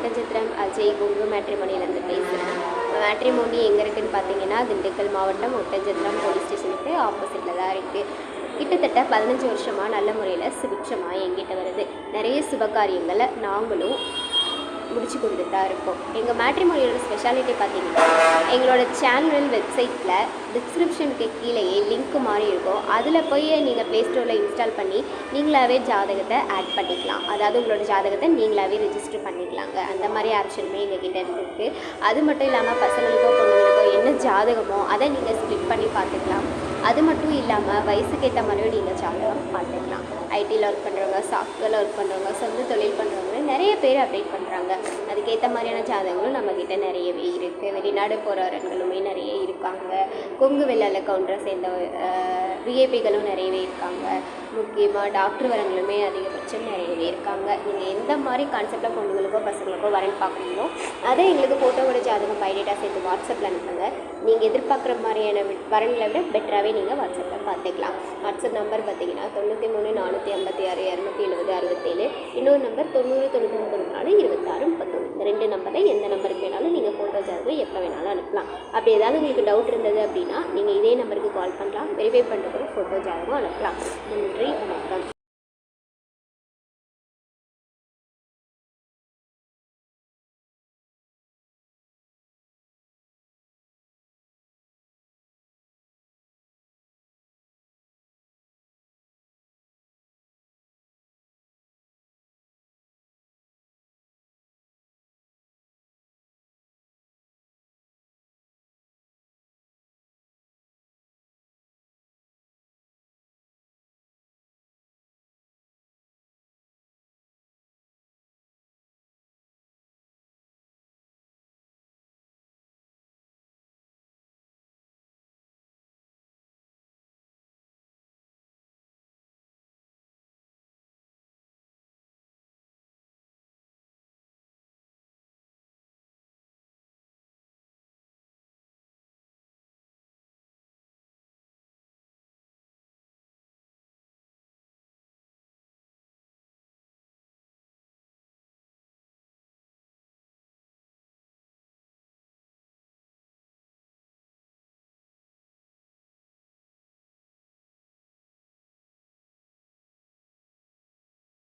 ஒட்டஞ்சத்திரம் அஜய் கொங்கு மேட்ரிமோனிலேருந்து பேசுகிறேன். மேட்ரிமோனி எங்கே இருக்குதுன்னு பார்த்தீங்கன்னா, திண்டுக்கல் மாவட்டம் ஒட்டஞ்சத்திரம் போலீஸ் ஸ்டேஷனுக்கு ஆப்போசிட்டில் தான் இருக்குது. கிட்டத்தட்ட 15 வருஷமாக நல்ல முறையில் சுபிட்சமாக எங்கிட்ட வருது. நிறைய சுபகாரியங்களை நாங்களும் முடிச்சு கொடுத்துட்டு தான் இருக்கோம். எங்கள் மேட்ரிமோனியோட ஸ்பெஷாலிட்டி பார்த்தீங்கன்னா, எங்களோட சேனல் வெப்சைட்டில் டிஸ்கிரிப்ஷனுக்கு கீழேயே லிங்க் மாதிரி இருக்கும். அதில் போய் நீங்கள் ப்ளே ஸ்டோரில் இன்ஸ்டால் பண்ணி நீங்களாகவே ஜாதகத்தை ஆட் பண்ணிக்கலாம். அதாவது உங்களோட ஜாதகத்தை நீங்களாகவே ரிஜிஸ்டர் பண்ணிக்கலாங்க. அந்த மாதிரி ஆப்ஷனுமே எங்கள் கிட்டே இருக்குது. அது மட்டும் இல்லாமல் பசங்களுக்கோ பொண்ணுங்களுக்கோ என்ன ஜாதகமோ அதை நீங்கள் ஸ்ப்ளிட் பண்ணி பார்த்துக்கலாம். அது மட்டும் இல்லாமல் வயசுக்கு ஏற்ற மாதிரியும் நீங்கள் ஜாதகம் பார்த்துக்கலாம். ஐடியில் ஒர்க் பண்ணுறவங்க, சாஃப்ட்வேரில் ஒர்க் பண்ணுறவங்க, சொந்த தொழில் பண்ணுறவங்க நிறைய பேர் அப்டேட் பண்ணுறாங்க. அதுக்கேற்ற மாதிரியான ஜாதகங்களும் நம்மக்கிட்ட நிறையவே இருக்குது. வெளிநாடு போகிறவர்களுமே நிறைய இருக்காங்க. கொங்கு வெள்ளாள கவுண்டரை சேர்ந்த விஐபிகளும் நிறையவே இருக்காங்க. முக்கியமாக டாக்டர் வரங்களுமே அதிகபட்சம் நிறையவே இருக்காங்க. நீங்கள் எந்த மாதிரி கான்செப்டில் பொண்ணுங்களுக்கோ பசங்களுக்கோ வரன்னு பார்க்குறீங்களோ அதை எங்களுக்கு ஃபோட்டோவோட ஜாதகம் பைடேட்டாக சேர்த்து வாட்ஸ்அப்பில் அனுப்புங்க. நீங்கள் எதிர்பார்க்குற மாதிரியான வரன்களை விட பெட்டராகவே நீங்கள் வாட்ஸ்அப்பில் பார்த்துக்கலாம். வாட்ஸ்அப் நம்பர் பார்த்தீங்கன்னா 93 456 270 67. இன்னொரு நம்பர் 90 93 94 26 31. இந்த 2 நம்பரில் எந்த நம்பருக்கு வேணாலும் நீங்கள் ஃபோட்டோ ஜாதகம் எப்போ வேணாலும் அனுப்பலாம். அப்படி ஏதாவது உங்களுக்கு டவுட் இருந்தது அப்படின்னா நீங்கள் இதே நம்பருக்கு கால் பண்ணலாம். வெரிஃபை பண்ணுற கூட ஃபோட்டோ ஜாதகம் அனுப்பலாம். நன்றி, வணக்கம்.